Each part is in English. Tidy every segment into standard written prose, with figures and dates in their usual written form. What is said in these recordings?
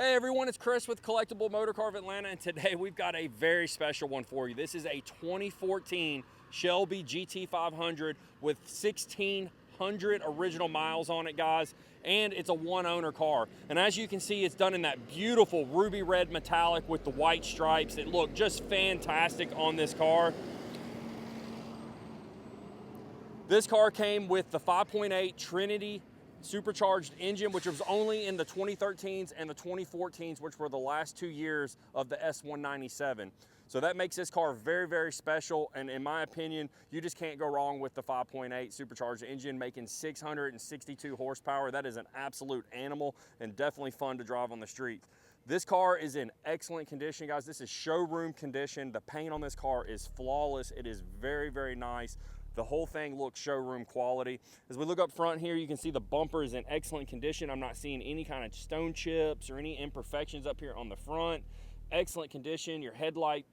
Hey everyone, it's Chris with Collectible Motorcar of Atlanta, and today we've got a very special one for you. This is a 2014 Shelby GT500 with 1,600 original miles on it, guys, and it's a one-owner car. And as you can see, it's done in that beautiful ruby red metallic with the white stripes that look just fantastic on this car. This car came with the 5.8 Trinity supercharged engine, which was only in the 2013s and the 2014s, which were the last 2 years of the S197. So that makes this car very, very special. And in my opinion, you just can't go wrong with the 5.8 supercharged engine making 662 horsepower. That is an absolute animal and definitely fun to drive on the streets. This car is in excellent condition, guys. This is showroom condition. The paint on this car is flawless. It is very, very nice. The whole thing looks showroom quality. As we look up front here, you can see the bumper is in excellent condition. I'm not seeing any kind of stone chips or any imperfections up here on the front. Excellent condition. Your headlight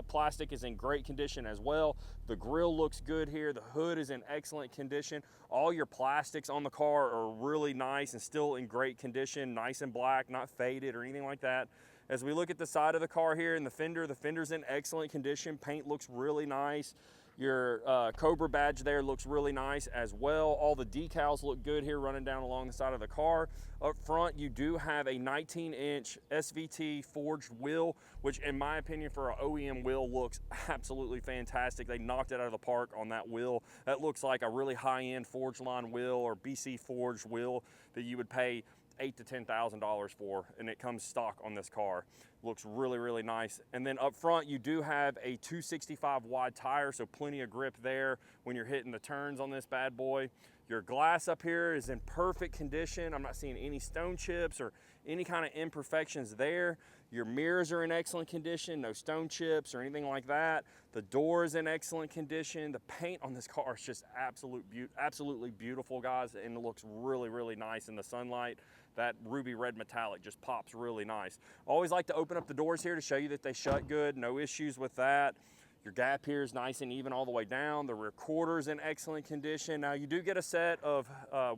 plastic is in great condition as well. The grille looks good here. The hood is in excellent condition. All your plastics on the car are really nice and still in great condition, nice and black, not faded or anything like that. As we look at the side of the car here and the fender's in excellent condition. Paint looks really nice. Your Cobra badge there looks really nice as well. All the decals look good here running down along the side of the car. Up front, you do have a 19-inch SVT forged wheel, which in my opinion for an OEM wheel looks absolutely fantastic. They knocked it out of the park on that wheel. That looks like a really high-end forged line wheel or BC forged wheel that you would pay $8,000 to $10,000 for, and it comes stock on this car. Looks really, really nice. And then up front, you do have a 265 wide tire, so plenty of grip there when you're hitting the turns on this bad boy. Your glass up here is in perfect condition. I'm not seeing any stone chips or any kind of imperfections there. Your mirrors are in excellent condition, no stone chips or anything like that. The door is in excellent condition. The paint on this car is just absolutely beautiful, guys, and it looks really, really nice in the sunlight. That ruby red metallic just pops really nice. Always like to open up the doors here to show you that they shut good, no issues with that. Your gap here is nice and even all the way down. The rear quarter's in excellent condition. Now you do get a set of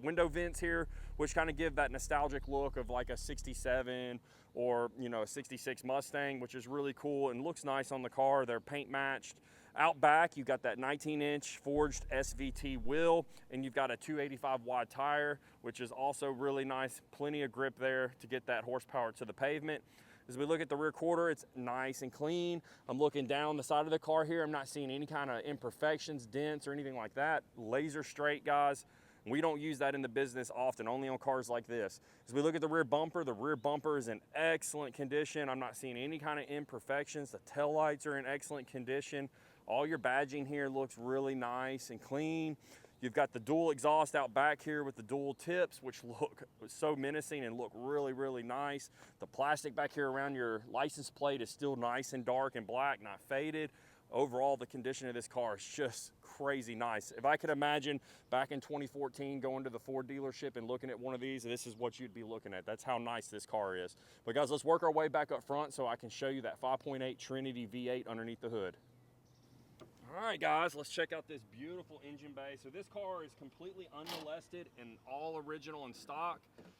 window vents here, which kind of give that nostalgic look of like a 67 or a 66 Mustang, which is really cool and looks nice on the car. They're paint matched. Out back, you've got that 19-inch forged SVT wheel, and you've got a 285 wide tire, which is also really nice. Plenty of grip there to get that horsepower to the pavement. As we look at the rear quarter, it's nice and clean. I'm looking down the side of the car here. I'm not seeing any kind of imperfections, dents, or anything like that. Laser straight, guys. We don't use that in the business often, only on cars like this. As we look at the rear bumper is in excellent condition. I'm not seeing any kind of imperfections. The tail lights are in excellent condition. All your badging here looks really nice and clean. You've got the dual exhaust out back here with the dual tips, which look so menacing and look really, really nice. The plastic back here around your license plate is still nice and dark and black, not faded. Overall, the condition of this car is just crazy nice. If I could imagine back in 2014 going to the Ford dealership and looking at one of these, this is what you'd be looking at. That's how nice this car is. But guys, let's work our way back up front so I can show you that 5.8 Trinity V8 underneath the hood. All right, guys, let's check out this beautiful engine bay. So this car is completely unmolested and all original and stock.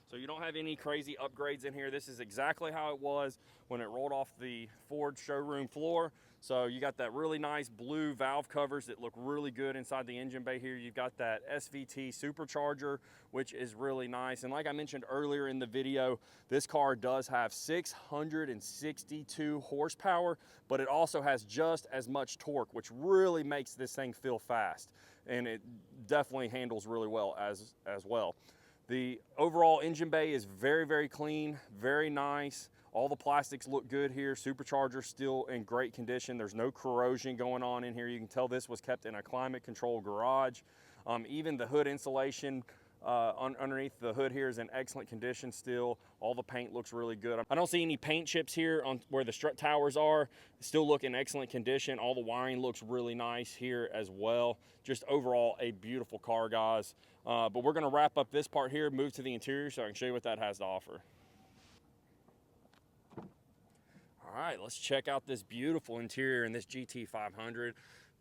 So you don't have any crazy upgrades in here. This is exactly how it was when it rolled off the Ford showroom floor. So you got that really nice blue valve covers that look really good inside the engine bay here. You've got that SVT supercharger, which is really nice. And like I mentioned earlier in the video, this car does have 662 horsepower, but it also has just as much torque, which really makes this thing feel fast. And it definitely handles really well as well. The overall engine bay is very, very clean, very nice. All the plastics look good here. Supercharger still in great condition. There's no corrosion going on in here. You can tell this was kept in a climate controlled garage. Even the hood insulation underneath the hood here is in excellent condition still. All the paint looks really good. I don't see any paint chips here on where the strut towers are. Still look in excellent condition. All the wiring looks really nice here as well. Just overall a beautiful car, guys. But we're gonna wrap up this part here, move to the interior so I can show you what that has to offer. All right, let's check out this beautiful interior in this GT500.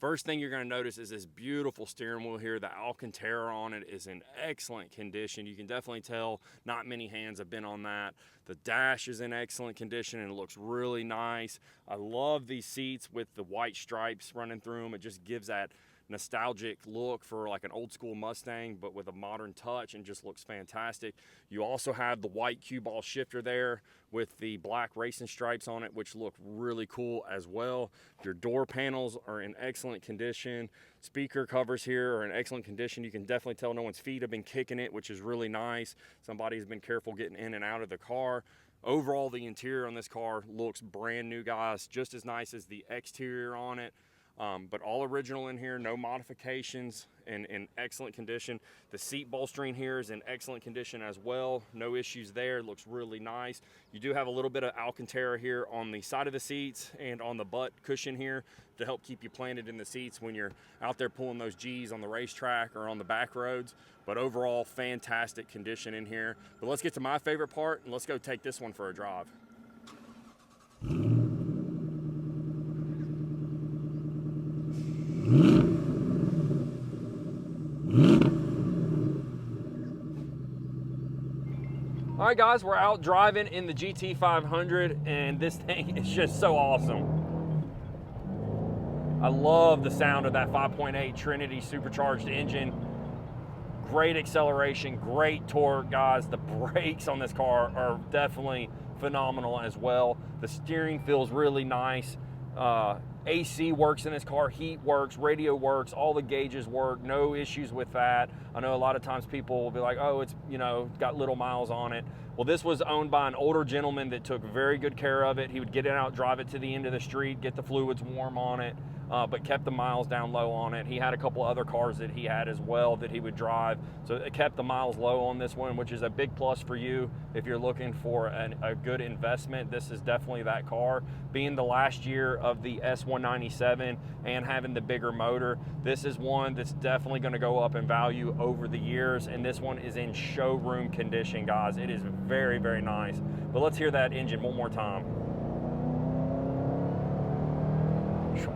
First thing you're going to notice is this beautiful steering wheel here. The Alcantara on it is in excellent condition. You can definitely tell not many hands have been on that. The dash is in excellent condition and it looks really nice. I love these seats with the white stripes running through them. It just gives that nostalgic look for like an old school Mustang, but with a modern touch, and just looks fantastic. You also have the white cue ball shifter there with the black racing stripes on it, which look really cool as well. Your door panels are in excellent condition. Speaker covers here are in excellent condition. You can definitely tell no one's feet have been kicking it, which is really nice. Somebody's been careful getting in and out of the car. Overall, the interior on this car looks brand new, guys, just as nice as the exterior on it. But all original in here, no modifications, and in excellent condition. The seat bolstering here is in excellent condition as well. No issues there, looks really nice. You do have a little bit of Alcantara here on the side of the seats and on the butt cushion here to help keep you planted in the seats when you're out there pulling those G's on the racetrack or on the back roads. But overall, fantastic condition in here. But let's get to my favorite part, and let's go take this one for a drive. All right, guys, we're out driving in the GT500, and this thing is just so awesome. I love the sound of that 5.8 Trinity supercharged engine. Great acceleration, great torque, guys. The brakes on this car are definitely phenomenal as well. The steering feels really nice. AC works in this car, heat works, radio works, all the gauges work, no issues with that. I know a lot of times people will be like, oh, it's, you know, got little miles on it. Well, this was owned by an older gentleman that took very good care of it. He would get it out, drive it to the end of the street, get the fluids warm on it, but kept the miles down low on it. He had a couple other cars that he had as well that he would drive. So it kept the miles low on this one, which is a big plus for you if you're looking for a good investment. This is definitely that car. Being the last year of the S197 and having the bigger motor, this is one that's definitely going to go up in value over the years. And this one is in showroom condition, guys. It is very, very nice. But let's hear that engine one more time.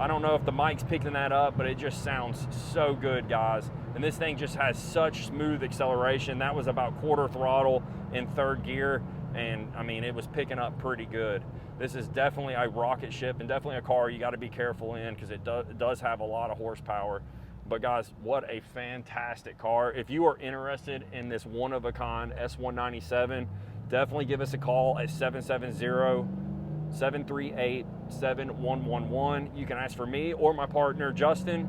I don't know if the mic's picking that up, but it just sounds so good, guys. And this thing just has such smooth acceleration. That was about quarter throttle in third gear, and I mean, it was picking up pretty good. This is definitely a rocket ship and definitely a car you got to be careful in because it does have a lot of horsepower. But guys, what a fantastic car. If you are interested in this one-of-a-kind S197, definitely give us a call at 770-738-7111. You can ask for me or my partner, Justin,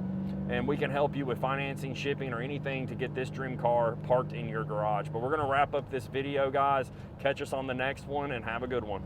and we can help you with financing, shipping, or anything to get this dream car parked in your garage. But we're going to wrap up this video, guys. Catch us on the next one, and have a good one.